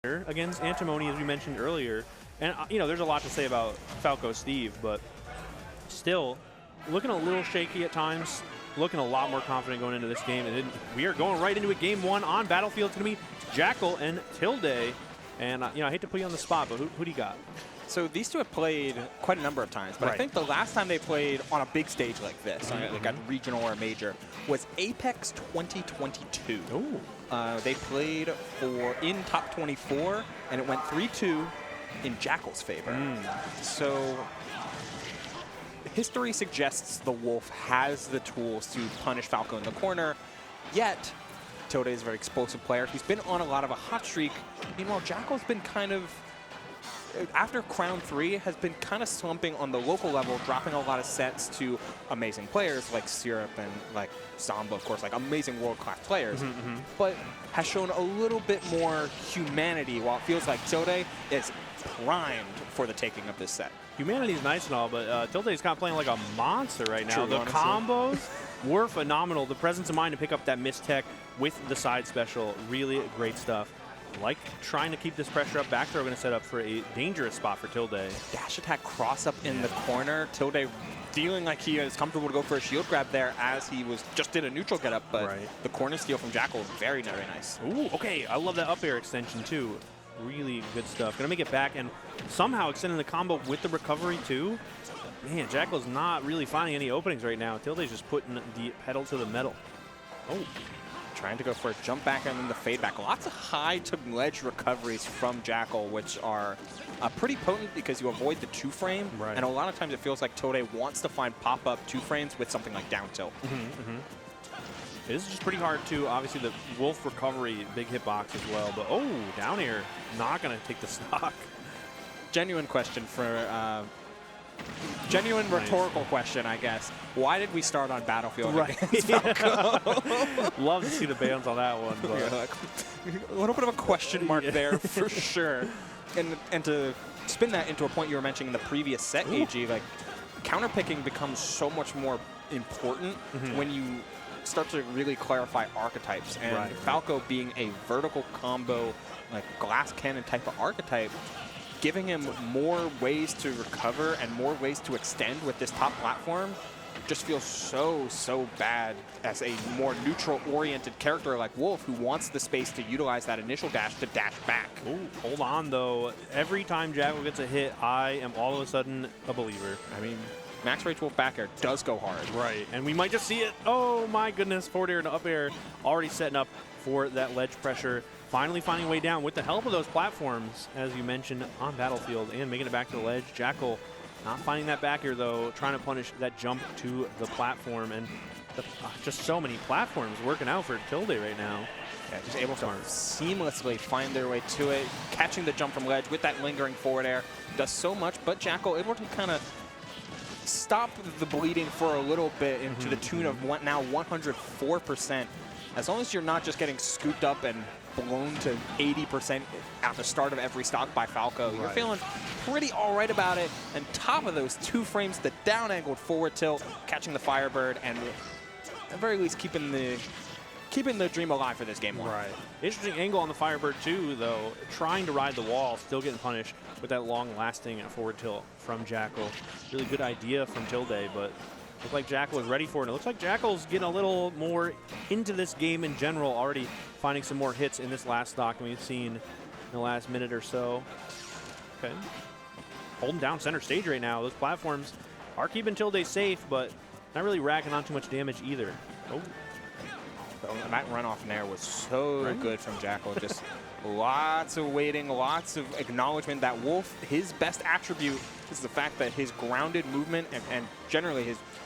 against Antimony, as we mentioned earlier. And, there's a lot to say about Falco Steve, but still looking a little shaky at times, looking a lot more confident going into this game. And we are going right into a game 1 on Battlefield. It's going to be Jakal and Tilde. And, I hate to put you on the spot, but who do you got? So these two have played quite a number of times, but I think the last time they played on a big stage like this, like a regional or a major, was Apex 2022. They played in top 24, and it went 3-2 in Jakal's favor. So history suggests the Wolf has the tools to punish Falco in the corner, yet Tilde is a very explosive player. He's been on a lot of a hot streak. Meanwhile, Jakal's been kind of, after Crown 3, has been kind of slumping on the local level, dropping a lot of sets to amazing players like Syrup and like Zamba, of course, like amazing world-class players, but has shown a little bit more humanity, while it feels like Tilde is primed for the taking of this set. Humanity is nice and all, but Tilde is kind of playing like a monster right now. True, the combos were phenomenal. The presence of mind to pick up that miss tech with the side special, really great stuff. Like trying to keep this pressure up. Back throw going to set up for a dangerous spot for Tilde. Dash attack cross up in the corner. Tilde feeling like he is comfortable to go for a shield grab there as he just did a neutral get up, but the corner steal from Jakal, very, very nice. Ooh, okay. I love that up air extension too. Really good stuff. Going to make it back and somehow extending the combo with the recovery too. Man, Jakal's not really finding any openings right now. Tilde's just putting the pedal to the metal. Oh. Trying to go for a jump back and then the fade back. Lots of high to ledge recoveries from Jakal, which are pretty potent because you avoid the 2-frame. And a lot of times it feels like Tilde wants to find pop-up 2-frames with something like down tilt. It is just pretty hard to, obviously the Wolf recovery, big hitbox as well. But down air, not going to take the stock. Genuine question for... Genuine rhetorical question, I guess. Why did we start on Battlefield against Falco? Love to see the bans on that one. But. A little bit of a question mark there for sure. And to spin that into a point you were mentioning in the previous set, AG, like counterpicking becomes so much more important when you start to really clarify archetypes. And Falco being a vertical combo, like glass cannon type of archetype, giving him more ways to recover and more ways to extend with this top platform just feels so bad as a more neutral-oriented character like Wolf, who wants the space to utilize that initial dash to dash back. Ooh, hold on, though. Every time Jakal gets a hit, I am all of a sudden a believer. I mean, Max Rage Wolf back air does go hard. Right, and we might just see it. Oh, my goodness. Forward air and up air already setting up for that ledge pressure. Finally finding a way down with the help of those platforms, as you mentioned, on Battlefield, and making it back to the ledge. Jakal not finding that back here, though, trying to punish that jump to the platform. And just so many platforms working out for Tilde right now. Yeah, just able to seamlessly find their way to it. Catching the jump from ledge with that lingering forward air does so much, but Jakal able to kind of stop the bleeding for a little bit into the tune of now 104%. As long as you're not just getting scooped up and blown to 80% at the start of every stock by Falco, you're feeling pretty all right about it. And top of those 2 frames, the down-angled forward tilt, catching the Firebird, and at the very least keeping the dream alive for this game 1. Right. Interesting angle on the Firebird too, though. Trying to ride the wall, still getting punished with that long-lasting forward tilt from Jakal. Really good idea from Tilde, but looked like Jakal was ready for it. It looks like Jakal's getting a little more into this game in general, already finding some more hits in this last stock than we've seen in the last minute or so. Okay. Holding down center stage right now. Those platforms are keeping Tilde safe, but not really racking on too much damage either. Oh. That runoff in there was so good from Jakal. Just lots of waiting, lots of acknowledgement that Wolf, his best attribute is the fact that his grounded movement and generally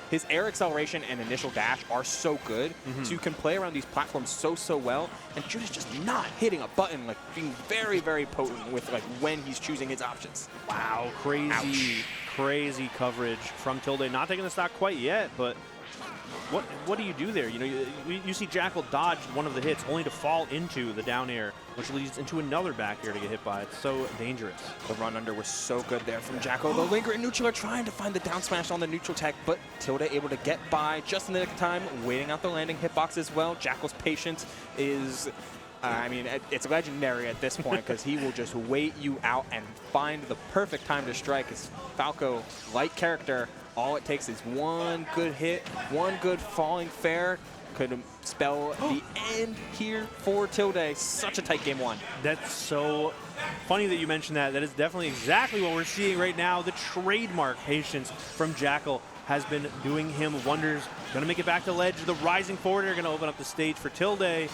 his air acceleration and initial dash are so good, so you can play around these platforms so well, and Judas just not hitting a button, like being very, very potent with like when he's choosing his options. Wow, crazy coverage from Tilde. Not taking the stock quite yet, but what do you do there? You know, you see Jakal dodge one of the hits only to fall into the down air, which leads into another back air to get hit by. It's so dangerous. The run under was so good there from Jakal. The lingering neutral trying to find the down smash on the neutral tech, but Tilde able to get by just in the nick of time, waiting out the landing hitbox as well. Jakal's patience is I mean, it's legendary at this point because he will just wait you out and find the perfect time to strike. His Falco, light character, all it takes is one good hit, one good falling fair could spell the end here for Tilde. Such a tight game one. That's so funny that you mentioned that. That is definitely exactly what we're seeing right now. The trademark patience from Jakal has been doing him wonders. Gonna make it back to ledge. The rising forward are gonna open up the stage for Tilde.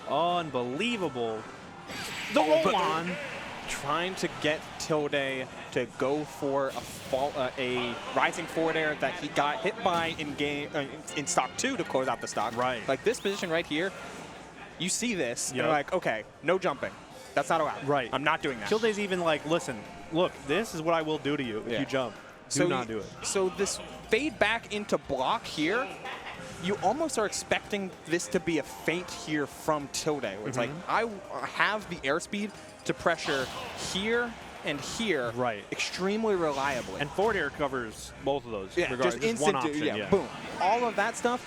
Unbelievable. The roll on. Trying to get Tilde to go for a rising forward air that he got hit by in stock 2 to close out the stock. Right. Like this position right here, you see this, Yep. and you're like, okay, no jumping. That's not allowed. Right. I'm not doing that. Tilde's even like, listen, look, this is what I will do to you if you jump. Do not do it. So this fade back into block here, you almost are expecting this to be a feint here from Tilde, where it's like, I have the airspeed to pressure here and here extremely reliably. And forward air covers both of those. Yeah, just instant, one option, boom. All of that stuff,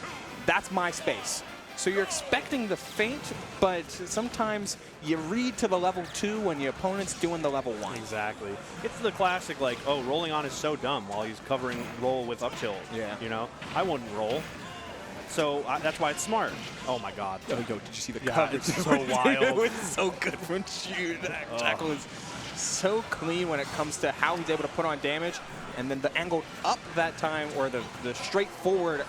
that's my space. So you're expecting the feint, but sometimes you read to the level 2 when your opponent's doing the level 1. Exactly. It's the classic, like, oh, rolling on is so dumb while he's covering roll with up tilt. Yeah. You know? I wouldn't roll. So that's why it's smart. Oh, my God. Oh, yo, did you see the coverage? It's so wild. It was so good from Shoot. Jakal is so clean when it comes to how he's able to put on damage. And then the angle up that time, or the straightforward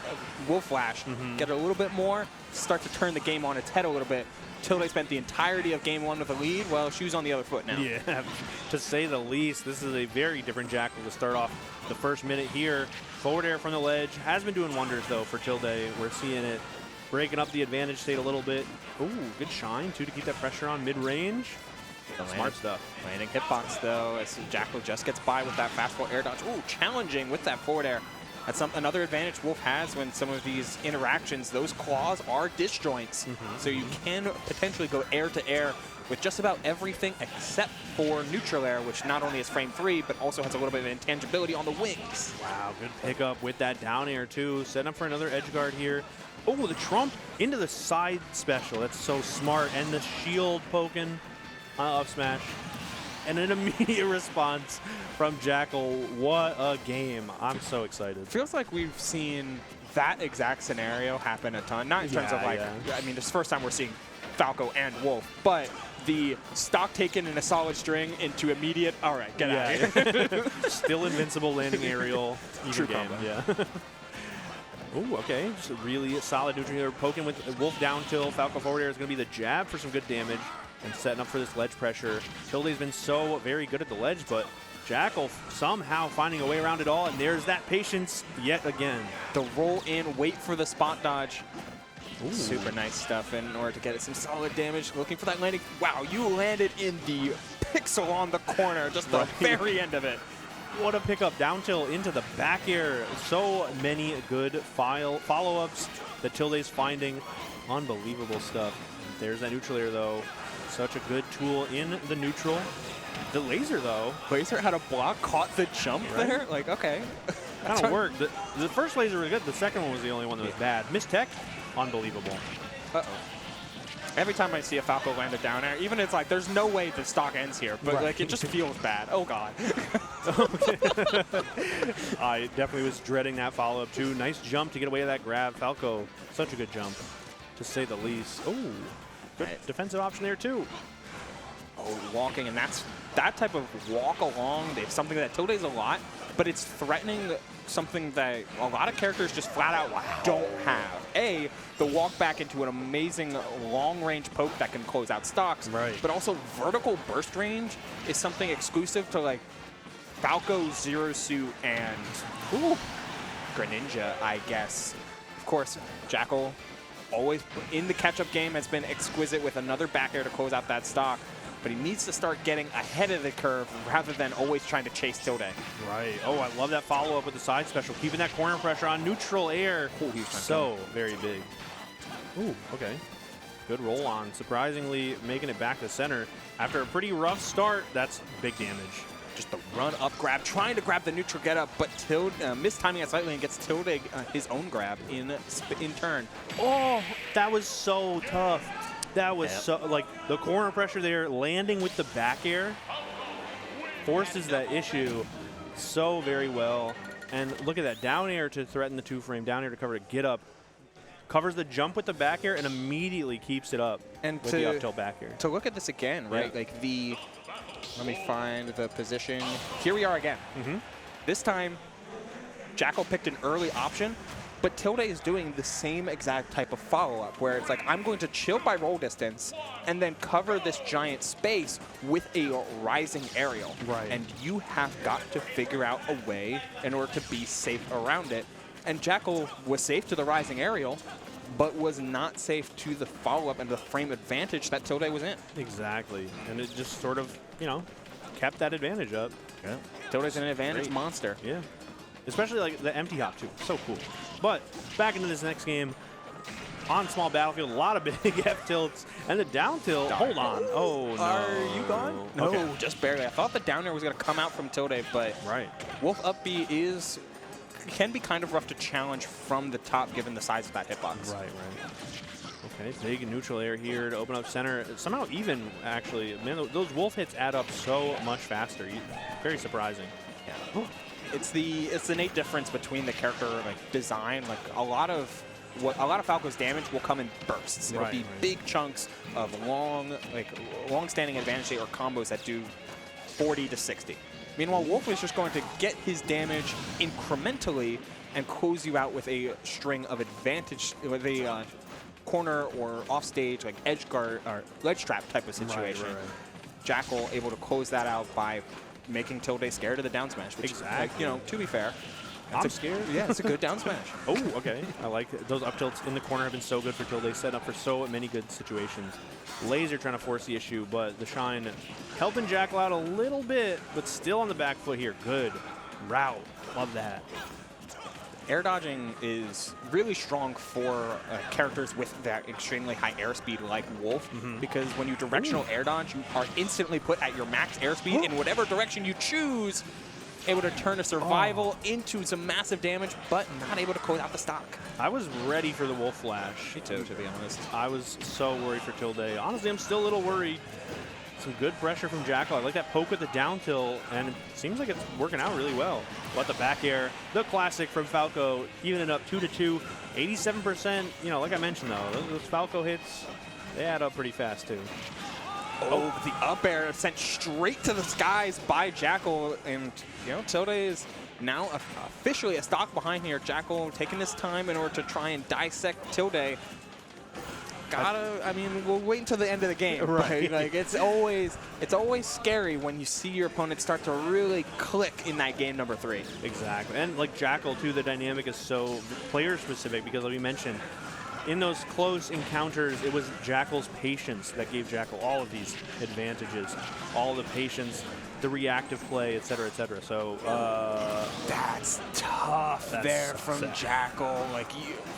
Wolf Flash, get a little bit more, start to turn the game on its head a little bit. Tilde spent the entirety of game 1 with a lead. Well, shoes on the other foot now. Yeah, to say the least. This is a very different Jakal to start off the first minute here. Forward air from the ledge. Has been doing wonders, though, for Tilde. We're seeing it breaking up the advantage state a little bit. Ooh, good shine, too, to keep that pressure on mid-range. Smart stuff. Landing hitbox, though, as Jakal just gets by with that fastball air dodge. Ooh, challenging with that forward air. That's another advantage Wolf has when some of these interactions, those claws are disjoints. So you can potentially go air to air with just about everything except for neutral air, which not only is frame 3, but also has a little bit of intangibility on the wings. Wow, good pickup with that down air, too. Setting up for another edge guard here. Oh, the trump into the side special. That's so smart. And the shield poking up smash. And an immediate response from Jakal. What a game. I'm so excited. Feels like we've seen that exact scenario happen a ton. Not in terms of like, I mean, this is the first time we're seeing Falco and Wolf, but the stock taken in a solid string into immediate, all right, get out of here. Still invincible landing aerial. True game. combo. Yeah. Ooh, okay. Just a really solid neutral here. Poking with Wolf down tilt. Falco forward air is going to be the jab for some good damage. And setting up for this ledge pressure. Tilde's been so very good at the ledge, but Jakal somehow finding a way around it all, and there's that patience yet again. The roll in, wait for the spot dodge. Ooh. Super nice stuff in order to get it some solid damage. Looking for that landing. Wow, you landed in the pixel on the corner, just the very end of it. What a pickup. Down tilt into the back air. So many good follow-ups that Tilde's finding. Unbelievable stuff. There's that neutral air, though. Such a good tool in the neutral. The laser, though. Laser had a block, caught the jump there. Like, okay. Kind of worked. The first laser was good. The second one was the only one that was bad. Missed tech. Unbelievable. Uh-oh. Every time I see a Falco land a down air, even it's like, there's no way the stock ends here, but like it just feels bad. Oh, God. I definitely was dreading that follow-up, too. Nice jump to get away with that grab. Falco, such a good jump, to say the least. Oh. Good defensive option there, too. Oh, walking, and that's that type of walk along. It's something that Tilde's a lot, but it's threatening something that a lot of characters just flat out don't have. A, the walk back into an amazing long-range poke that can close out stocks, but also vertical burst range is something exclusive to like Falco, Zero Suit, and Greninja, I guess. Of course, Jakal, always in the catch-up game, has been exquisite with another back air to close out that stock, but he needs to start getting ahead of the curve rather than always trying to chase Tilde. Right. Oh, I love that follow-up with the side special, keeping that corner pressure on neutral air. So very big. Ooh, okay. Good roll on. Surprisingly making it back to center. After a pretty rough start, that's big damage. Just the run-up grab, trying to grab the neutral get-up, but Tilde mistiming it slightly and gets Tilde his own grab in turn. Oh, that was so tough. That was so, like, the corner pressure there, landing with the back air, forces that issue so very well. And look at that, down air to threaten the two-frame, down air to cover it, get up, covers the jump with the back air, and immediately keeps it up and with the up tilt back air. To look at this again, right? Yeah. Like let me find the position. Here we are again. This time, Jakal picked an early option, but Tilde is doing the same exact type of follow-up, where it's like, I'm going to chill by roll distance and then cover this giant space with a rising aerial. Right. And you have got to figure out a way in order to be safe around it. And Jakal was safe to the rising aerial, but was not safe to the follow-up and the frame advantage that Tilde was in. Exactly. And it just sort of, you know, kept that advantage up. Yeah. Tilde's an advantage monster. Yeah. Especially like the empty hop too. So cool. But back into this next game. On small battlefield, a lot of big F tilts and the down tilt. Hold on. Oh no. Are you gone? No, Okay. just barely. I thought the down air was going to come out from Tilde, but Wolf up B can be kind of rough to challenge from the top given the size of that hitbox. Right. Okay, big neutral air here to open up center. Somehow even, actually. Man, those Wolf hits add up so much faster. Very surprising. Yeah. It's the innate difference between the character like design. Like a lot of Falco's damage will come in bursts. It'll be big chunks of long-standing advantage state or combos that do 40 to 60. Meanwhile, Wolf is just going to get his damage incrementally and close you out with a string of advantage, with a corner or offstage, like edge guard or ledge trap type of situation. Jakal able to close that out by making Tilde scared of the down smash. Which, like, you know, to be fair, I'm scared. Yeah, it's a good down smash. Oh, okay. I like it. Those up tilts in the corner have been so good for Tilde, set up for so many good situations. Laser trying to force the issue, but the Shine helping Jakal out a little bit, but still on the back foot here. Good route. Love that. Air dodging is really strong for characters with that extremely high airspeed like Wolf, because when you directional air dodge, you are instantly put at your max airspeed in whatever direction you choose, able to turn a survival into some massive damage, but not able to close out the stock. I was ready for the Wolf Flash. Me too, to be honest. I was so worried for Tilde. Honestly, I'm still a little worried. Some good pressure from Jakal. I like that poke with the down tilt, and it seems like it's working out really well. But the back air, the classic from Falco, even it up 2-2, 87%. You know, like I mentioned though, those Falco hits, they add up pretty fast too. Oh, the up air sent straight to the skies by Jakal, and you know, Tilde is now officially a stock behind here. Jakal taking his time in order to try and dissect Tilde. I mean, we'll wait until the end of the game, right? Like it's always scary when you see your opponent start to really click in that game number 3. Exactly, and like Jakal too, the dynamic is so player specific because, like we mentioned, in those close encounters, it was Jakal's patience that gave Jakal all of these advantages, all the patience, the reactive play, et cetera, et cetera. So that's tough from Jakal. Like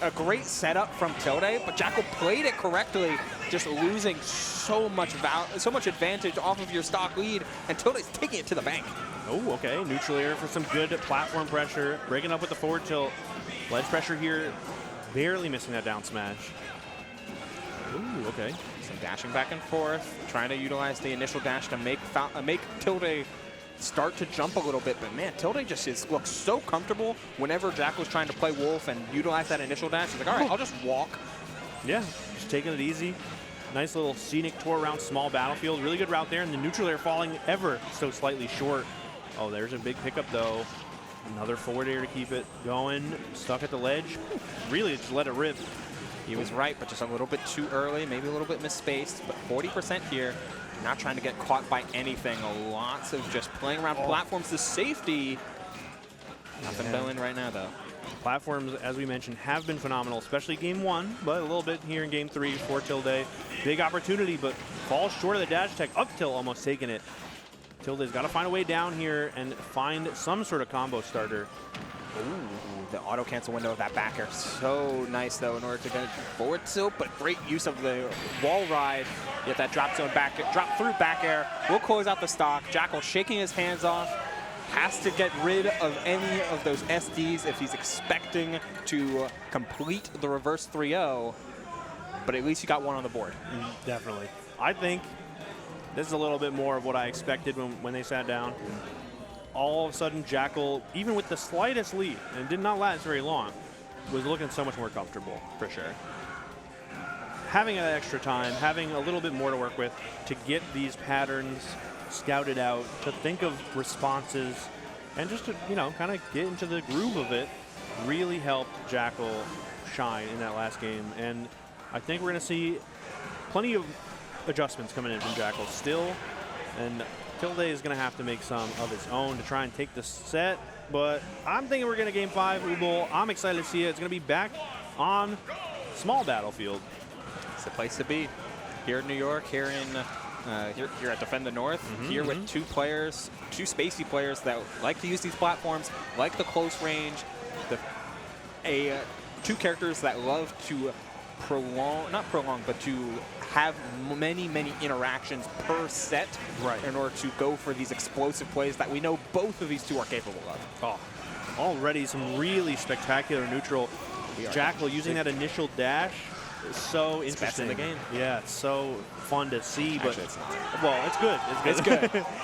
a great setup from Tilde, but Jakal played it correctly, just losing so much advantage off of your stock lead, and Tilde's taking it to the bank. Oh, okay. Neutral air for some good platform pressure, breaking up with the forward tilt. Ledge pressure here. Barely missing that down smash. Ooh, okay. Some dashing back and forth, trying to utilize the initial dash to make Tilde start to jump a little bit. But man, Tilde just looks so comfortable whenever Jakal's trying to play Wolf and utilize that initial dash. He's like, all right, I'll just walk. Yeah, just taking it easy. Nice little scenic tour around small battlefield. Really good route there, and the neutral air falling ever so slightly short. Oh, there's a big pickup though. Another forward air to keep it going. Stuck at the ledge. Really just let it rip. He was right, but just a little bit too early, maybe a little bit misspaced. But 40% here, not trying to get caught by anything. Lots of just playing around platforms to safety. Nothing going right now, though. Platforms, as we mentioned, have been phenomenal, especially game 1, but a little bit here in game 3 for Tilde. Big opportunity, but falls short of the dash tech. Up tilt almost taking it. Tilde's got to find a way down here and find some sort of combo starter. Ooh, the auto cancel window of that back air. So nice, though, in order to get forward tilt, but great use of the wall ride. Get that drop through back air. Will close out the stock. Jakal shaking his hands off. Has to get rid of any of those SDs if he's expecting to complete the reverse 3-0. but at least you got one on the board. Definitely. I think this is a little bit more of what I expected when they sat down. All of a sudden, Jakal, even with the slightest lead, and it did not last very long, was looking so much more comfortable. For sure. Having that extra time, having a little bit more to work with to get these patterns scouted out, to think of responses, and just to, you know, kind of get into the groove of it, really helped Jakal shine in that last game. And I think we're going to see plenty of adjustments coming in from Jakal still, and Tilde is going to have to make some of his own to try and take the set, but I'm thinking we're going to Game 5 Ubowl. I'm excited to see it. It's going to be back on small battlefield. It's the place to be. Here in New York, here at Defend the North, here with two spacey players that like to use these platforms, like the close range, two characters that love to but to have many interactions per set in order to go for these explosive plays that we know both of these two are capable of. Oh, already some really spectacular neutral. Jakal using that initial dash is so interesting. Best in the game. Yeah, it's so fun to see. But actually, it's not. Well, it's good.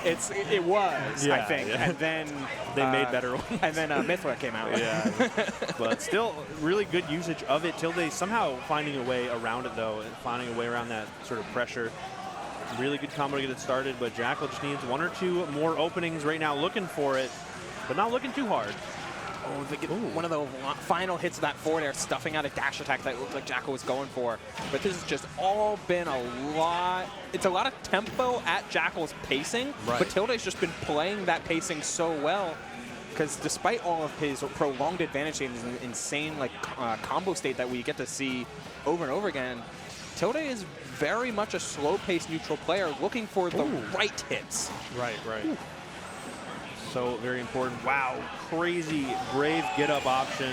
It's good. It was, yeah, I think. Yeah. And then they made better ones. And then Mithra came out. Yeah. But still, really good usage of it. Tilde somehow finding a way around it, though, and finding a way around that sort of pressure. Really good combo to get it started, but Jakal just needs one or two more openings right now, looking for it, but not looking too hard. Oh, one of the final hits of that forward air, stuffing out a dash attack that looked like Jakal was going for. But this has just all been a lot. It's a lot of tempo at Jakal's pacing, but Tilde's just been playing that pacing so well. Because despite all of his prolonged advantage and his insane combo state that we get to see over and over again, Tilde is very much a slow-paced neutral player looking for the right hits. Right. Ooh. So very important. Wow, crazy brave get-up option.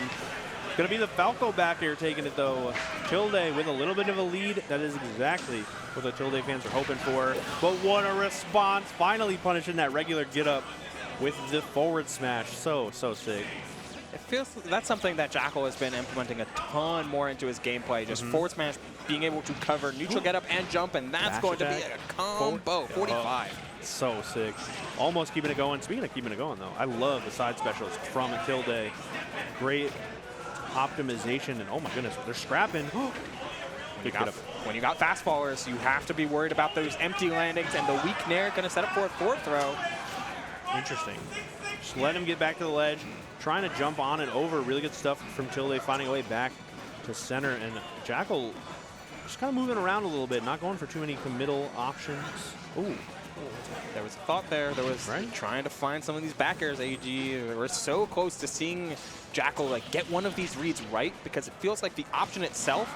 Going to be the Falco back air taking it, though. Tilde with a little bit of a lead. That is exactly what the Tilde fans are hoping for. But what a response. Finally punishing that regular get-up with the forward smash. So sick. It feels that's something that Jakal has been implementing a ton more into his gameplay. Just forward smash, being able to cover neutral get-up and jump, and that's going to be a combo. 45. So sick. Almost keeping it going. Speaking of keeping it going, though, I love the side specials from Tilde. Great optimization, and oh my goodness, they're scrapping. When you got fast fallers, you have to be worried about those empty landings, and the weak nair going to set up for a forward throw. Interesting. Just let him get back to the ledge, trying to jump on and over. Really good stuff from Tilde, finding a way back to center, and Jakal just kind of moving around a little bit, not going for too many committal options. Ooh. There was a thought there. There was trying to find some of these back airs, AG. We're so close to seeing Jakal get one of these reads right, because it feels like the option itself,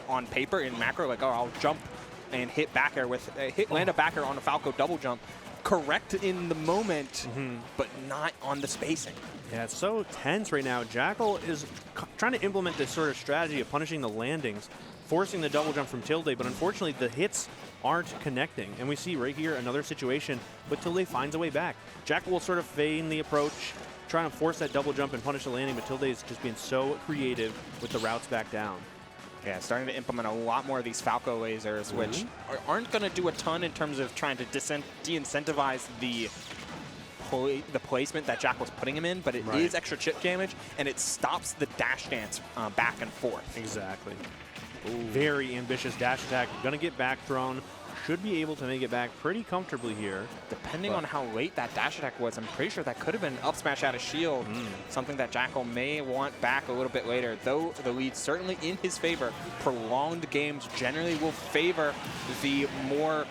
on paper, in macro, I'll jump and hit back air with, land a back air on a Falco double jump. Correct in the moment, but not on the spacing. Yeah, it's so tense right now. Jakal is trying to implement this sort of strategy of punishing the landings, forcing the double jump from Tilde, but unfortunately the hits aren't connecting. And we see right here another situation, but Tilde finds a way back. Jakal will sort of feign the approach, trying to force that double jump and punish the landing, but Tilde is just being so creative with the routes back down. Yeah, starting to implement a lot more of these Falco lasers, which aren't going to do a ton in terms of trying to de-incentivize the placement that Jakal's putting him in, but it is extra chip damage, and it stops the dash dance back and forth. Exactly. Ooh. Very ambitious dash attack. Going to get back thrown. Should be able to make it back pretty comfortably here. Depending on how late that dash attack was, I'm pretty sure that could have been up smash out of shield, something that Jakal may want back a little bit later. Though the lead's certainly in his favor, prolonged games generally will favor the more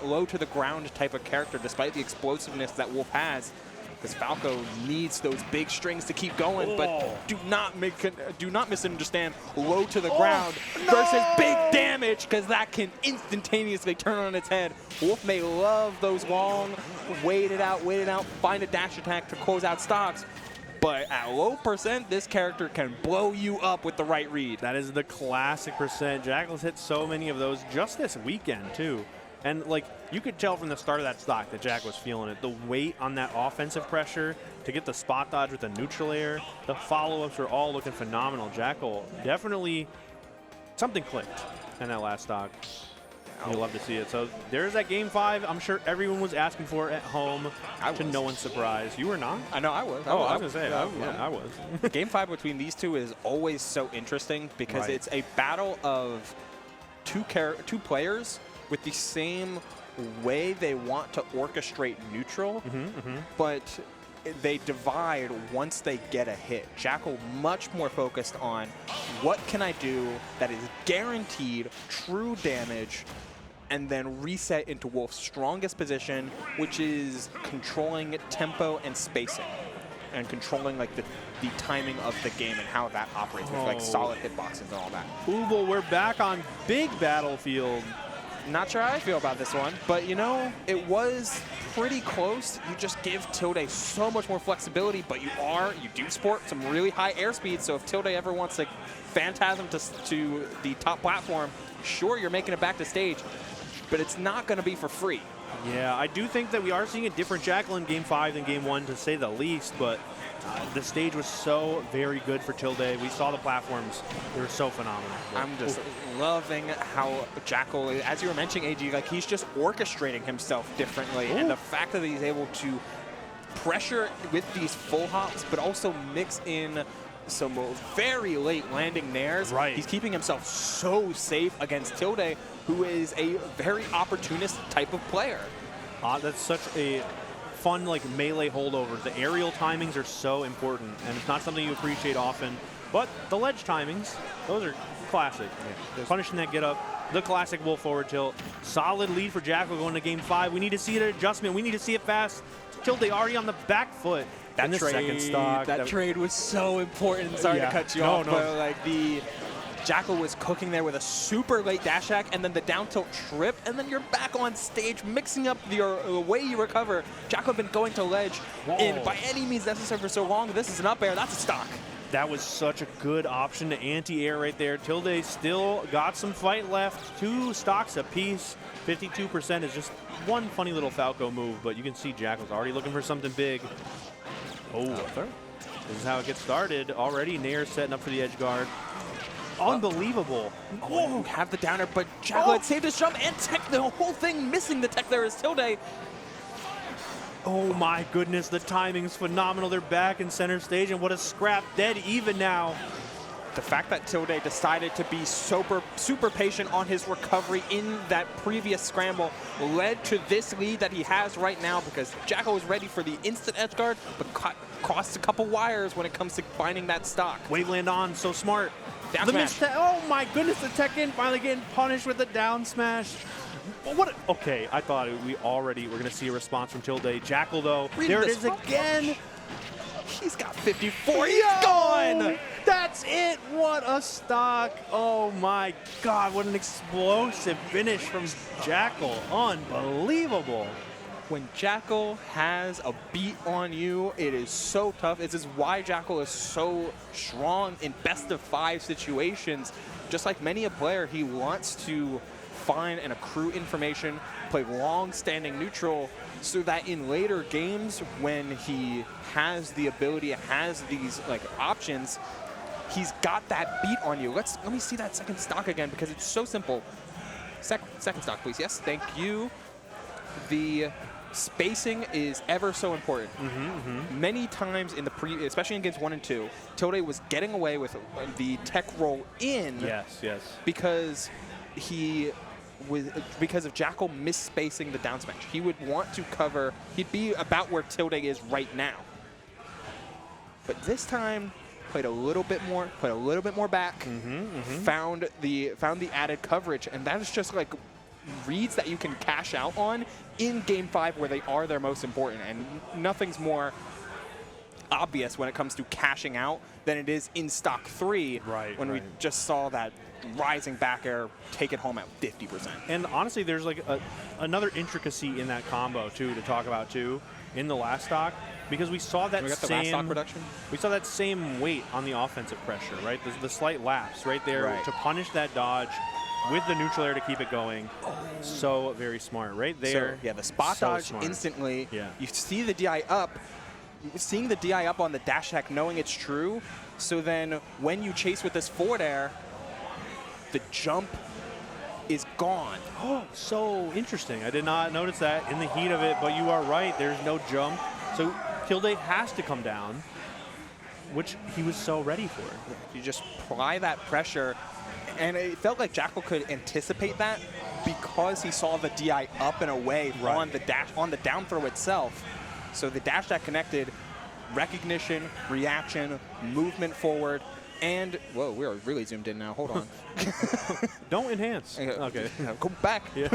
low to the ground type of character, despite the explosiveness that Wolf has. Because Falco needs those big strings to keep going, but do not misunderstand low to the ground versus big damage, because that can instantaneously turn on its head. Wolf may love those long, wait it out, find a dash attack to close out stocks, but at low percent, this character can blow you up with the right read. That is the classic percent. Jakal's hit so many of those just this weekend, too. And, you could tell from the start of that stock that Jakal was feeling it. The weight on that offensive pressure to get the spot dodge with the neutral air. The follow-ups are all looking phenomenal. Jakal definitely something clicked in that last stock. You'll love to see it. So there's that Game 5. I'm sure everyone was asking for it at home, to no one's surprise. You were not? I know I was. I was going to say, I was. Game 5 between these two is always so interesting because it's a battle of two players with the same way they want to orchestrate neutral, but they divide once they get a hit. Jakal much more focused on what can I do that is guaranteed true damage, and then reset into Wolf's strongest position, which is controlling tempo and spacing, and controlling like the timing of the game and how that operates with like solid hitboxes and all that. Ooble, we're back on big battlefield. Not sure how I feel about this one, but you know, it was pretty close. You just give Tilde so much more flexibility, but you do sport some really high airspeed, so if Tilde ever wants to phantasm to the top platform, sure, you're making it back to stage, but it's not going to be for free. Yeah, I do think that we are seeing a different Jakal in Game 5 than Game 1, to say the least, but the stage was so very good for Tilde. We saw the platforms. They were so phenomenal. I'm just loving how Jakal, as you were mentioning, AG, like he's just orchestrating himself differently. And the fact that he's able to pressure with these full hops, but also mix in some very late landing nairs. He's keeping himself so safe against Tilde, who is a very opportunist type of player. That's such a fun like melee holdovers. The aerial timings are so important, and it's not something you appreciate often. But the ledge timings, those are classic. Punishing that get up, the classic Wolf forward tilt. Solid lead for Jakal going to Game 5. We need to see an adjustment. We need to see it fast. Tilde already on the back foot. That trade, second stock. That trade was so important. Sorry to cut you off, but like the Jakal was cooking there with a super late dash hack and then the down tilt trip, and then you're back on stage mixing up the way you recover. Jakal had been going to ledge in by any means necessary for so long. This is an up air. That's a stock. That was such a good option to anti-air right there. Tilde still got some fight left. 2 stocks apiece. 52% is just one funny little Falco move, but you can see Jakal's already looking for something big. This is how it gets started. Already Nair setting up for the edge guard. Unbelievable. You have the downer, but Jakal had saved his jump and tech. The whole thing missing the tech there is Tilde. Oh my goodness, the timing's phenomenal. They're back in center stage, and what a scrap. Dead even now. The fact that Tilde decided to be super patient on his recovery in that previous scramble led to this lead that he has right now, because Jakal was ready for the instant edge guard, but crossed a couple wires when it comes to finding that stock. Waveland on, so smart. Down smash. Oh my goodness, the tech in finally getting punished with the down smash. Okay, I thought we already were going to see a response from Tilde. Jakal, though, there it is again. He's got 54. He's gone. That's it. What a stock. Oh my God, what an explosive finish from Jakal. Unbelievable. When Jakal has a beat on you, it is so tough. This is why Jakal is so strong in best-of-5 situations. Just like many a player, he wants to find and accrue information, play long-standing neutral, so that in later games, when he has the ability, has these like options, he's got that beat on you. Let me see that second stock again, because it's so simple. Second stock, please. Yes, thank you. The spacing is ever so important. Many times in the especially in games 1 and 2, Tilde was getting away with the tech roll in. Yes. Because because of Jakal misspacing the down smash. He would want to cover. He'd be about where Tilde is right now. But this time, played a little bit more back. Found the added coverage, and that is just like reads that you can cash out on in Game 5 where they are their most important, and nothing's more obvious when it comes to cashing out than it is in stock 3 when we just saw that rising back air take it home at 50%. And honestly, there's like another intricacy in that combo too to talk about too in the last stock, because we saw that we saw that same weight on the offensive pressure, right? The slight lapse right there to punish that dodge with the neutral air to keep it going. So very smart right there. So, the spot dodge instantly. You see the DI up. Seeing the DI up on the dash hack, knowing it's true. So then when you chase with this forward air, the jump is gone. Oh, so interesting. I did not notice that in the heat of it, but you are right. There's no jump. So Tilde has to come down, which he was so ready for. You just apply that pressure, and it felt like Jakal could anticipate that because he saw the DI up and away on the down throw itself. So the dash that connected, recognition, reaction, movement forward, and whoa, we are really zoomed in now. Hold on. Don't enhance. Okay. Go back. Yeah.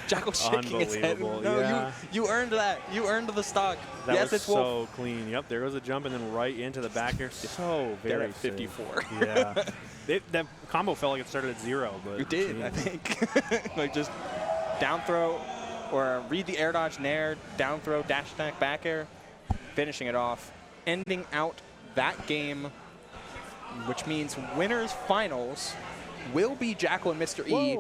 Jakal shaking his head. Unbelievable. No, yeah. you earned that. You earned the stock. That yes, was it's Wolf. so clean. Yep, there goes a jump and then right into the back air. So They're very at 54. Yeah. That combo felt like it started at 0, but It did, I think. Like just down throw or read the air dodge nair, down throw, dash attack, back air, finishing it off, ending out that game, which means winners finals will be Jakal and Mr. E.